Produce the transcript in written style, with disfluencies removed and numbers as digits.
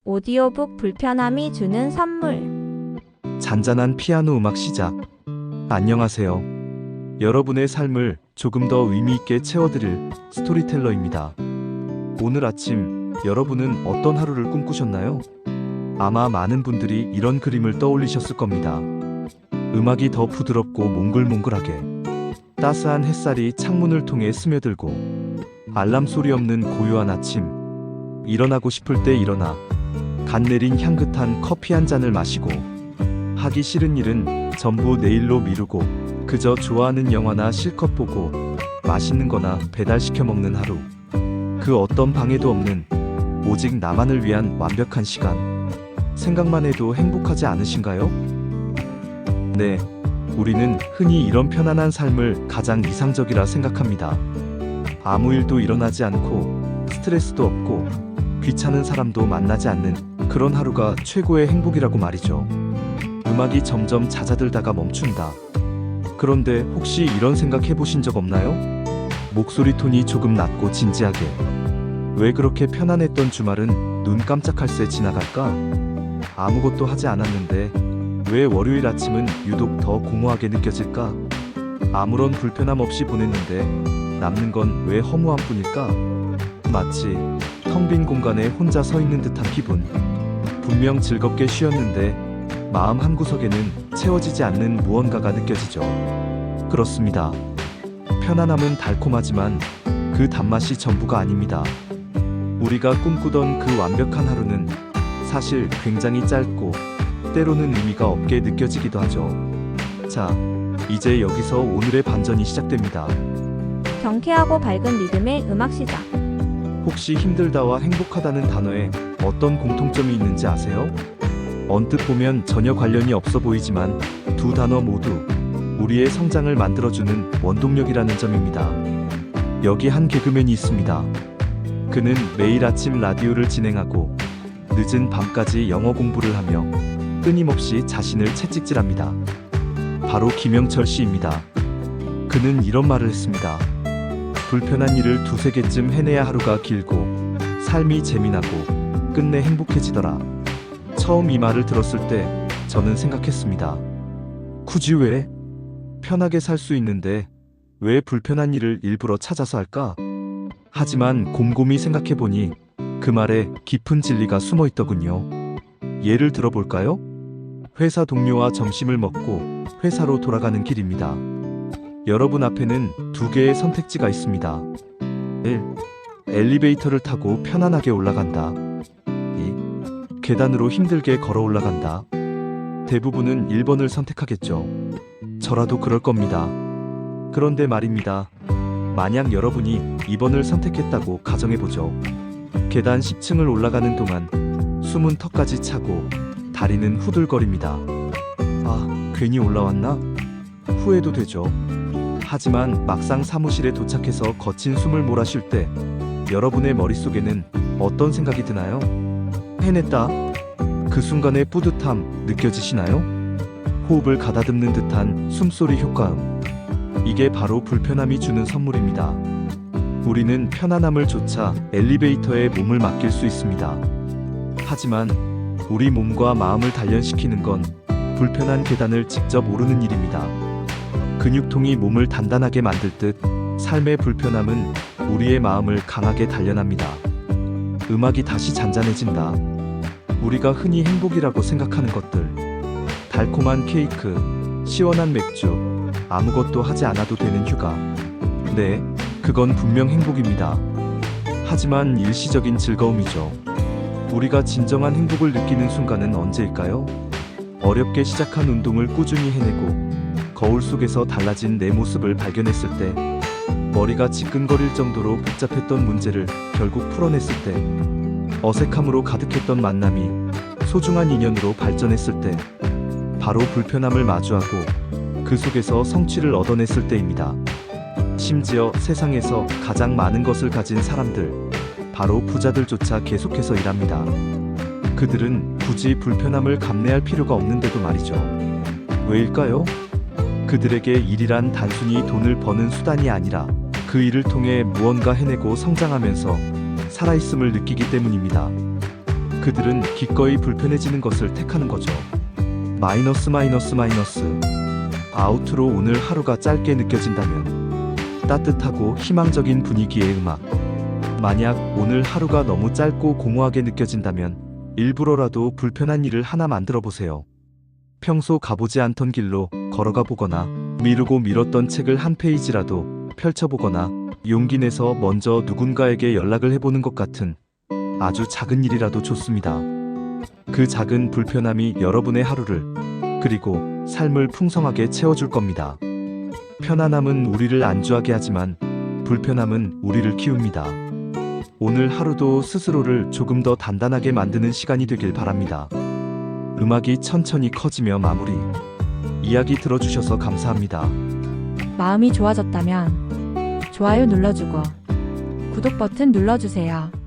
오디오북 불편함이 주는 선물. 잔잔한 피아노 음악 시작. 안녕하세요. 여러분의 삶을 조금 더 의미 있게 채워드릴 스토리텔러입니다. 오늘 아침 여러분은 어떤 하루를 꿈꾸셨나요? 아마 많은 분들이 이런 그림을 떠올리셨을 겁니다. 음악이 더 부드럽고 몽글몽글하게, 따스한 햇살이 창문을 통해 스며들고, 알람 소리 없는 고요한 아침, 일어나고 싶을 때 일어나 갓 내린 향긋한 커피 한 잔을 마시고, 하기 싫은 일은 전부 내일로 미루고, 그저 좋아하는 영화나 실컷 보고 맛있는 거나 배달시켜 먹는 하루. 그 어떤 방해도 없는 오직 나만을 위한 완벽한 시간. 생각만 해도 행복하지 않으신가요? 네, 우리는 흔히 이런 편안한 삶을 가장 이상적이라 생각합니다. 아무 일도 일어나지 않고 스트레스도 없고 귀찮은 사람도 만나지 않는 그런 하루가 최고의 행복이라고 말이죠. 음악이 점점 잦아들다가 멈춘다. 그런데 혹시 이런 생각 해보신 적 없나요? 목소리 톤이 조금 낮고 진지하게. 왜 그렇게 편안했던 주말은 눈 깜짝할 새 지나갈까? 아무것도 하지 않았는데 왜 월요일 아침은 유독 더 공허하게 느껴질까? 아무런 불편함 없이 보냈는데 남는 건 왜 허무한 뿐일까? 마치 텅 빈 공간에 혼자 서 있는 듯한 기분. 분명 즐겁게 쉬었는데 마음 한구석에는 채워지지 않는 무언가가 느껴지죠. 그렇습니다. 편안함은 달콤하지만 그 단맛이 전부가 아닙니다. 우리가 꿈꾸던 그 완벽한 하루는 사실 굉장히 짧고 때로는 의미가 없게 느껴지기도 하죠. 자, 이제 여기서 오늘의 반전이 시작됩니다. 경쾌하고 밝은 리듬의 음악 시작. 혹시 힘들다와 행복하다는 단어에 어떤 공통점이 있는지 아세요? 언뜻 보면 전혀 관련이 없어 보이지만 두 단어 모두 우리의 성장을 만들어주는 원동력이라는 점입니다. 여기 한 개그맨이 있습니다. 그는 매일 아침 라디오를 진행하고 늦은 밤까지 영어 공부를 하며 끊임없이 자신을 채찍질합니다. 바로 김영철 씨입니다. 그는 이런 말을 했습니다. 불편한 일을 두세 개쯤 해내야 하루가 길고 삶이 재미나고 끝내 행복해지더라. 처음 이 말을 들었을 때 저는 생각했습니다. 굳이 왜? 편하게 살 수 있는데 왜 불편한 일을 일부러 찾아서 할까? 하지만 곰곰이 생각해보니 그 말에 깊은 진리가 숨어 있더군요. 예를 들어볼까요? 회사 동료와 점심을 먹고 회사로 돌아가는 길입니다. 여러분 앞에는 두 개의 선택지가 있습니다. 1. 엘리베이터를 타고 편안하게 올라간다. 2. 계단으로 힘들게 걸어 올라간다. 대부분은 1번을 선택하겠죠. 저라도 그럴 겁니다. 그런데 말입니다. 만약 여러분이 2번을 선택했다고 가정해보죠. 계단 10층을 올라가는 동안 숨은 턱까지 차고 다리는 후들거립니다. 아, 괜히 올라왔나? 후회도 되죠. 하지만 막상 사무실에 도착해서 거친 숨을 몰아쉴 때 여러분의 머릿속에는 어떤 생각이 드나요? 해냈다. 그 순간의 뿌듯함 느껴지시나요? 호흡을 가다듬는 듯한 숨소리 효과음. 이게 바로 불편함이 주는 선물입니다. 우리는 편안함을 좇아 엘리베이터에 몸을 맡길 수 있습니다. 하지만 우리 몸과 마음을 단련시키는 건 불편한 계단을 직접 오르는 일입니다. 근육통이 몸을 단단하게 만들 듯 삶의 불편함은 우리의 마음을 강하게 단련합니다. 음악이 다시 잔잔해진다. 우리가 흔히 행복이라고 생각하는 것들. 달콤한 케이크, 시원한 맥주, 아무것도 하지 않아도 되는 휴가. 네, 그건 분명 행복입니다. 하지만 일시적인 즐거움이죠. 우리가 진정한 행복을 느끼는 순간은 언제일까요? 어렵게 시작한 운동을 꾸준히 해내고 거울 속에서 달라진 내 모습을 발견했을 때, 머리가 지끈거릴 정도로 복잡했던 문제를 결국 풀어냈을 때, 어색함으로 가득했던 만남이 소중한 인연으로 발전했을 때, 바로 불편함을 마주하고 그 속에서 성취를 얻어냈을 때입니다. 심지어 세상에서 가장 많은 것을 가진 사람들, 바로 부자들조차 계속해서 일합니다. 그들은 굳이 불편함을 감내할 필요가 없는데도 말이죠. 왜일까요? 그들에게 일이란 단순히 돈을 버는 수단이 아니라 그 일을 통해 무언가 해내고 성장하면서 살아있음을 느끼기 때문입니다. 그들은 기꺼이 불편해지는 것을 택하는 거죠. 마이너스 마이너스 마이너스. 아우트로 오늘 하루가 짧게 느껴진다면 따뜻하고 희망적인 분위기의 음악. 만약 오늘 하루가 너무 짧고 공허하게 느껴진다면 일부러라도 불편한 일을 하나 만들어 보세요. 평소 가보지 않던 길로 걸어가 보거나 미루고 미뤘던 책을 한 페이지라도 펼쳐보거나 용기 내서 먼저 누군가에게 연락을 해보는 것 같은 아주 작은 일이라도 좋습니다. 그 작은 불편함이 여러분의 하루를 그리고 삶을 풍성하게 채워줄 겁니다. 편안함은 우리를 안주하게 하지만 불편함은 우리를 키웁니다. 오늘 하루도 스스로를 조금 더 단단하게 만드는 시간이 되길 바랍니다. 음악이 천천히 커지며 마무리. 이야기 들어주셔서 감사합니다. 마음이 좋아졌다면 좋아요 눌러주고 구독 버튼 눌러주세요.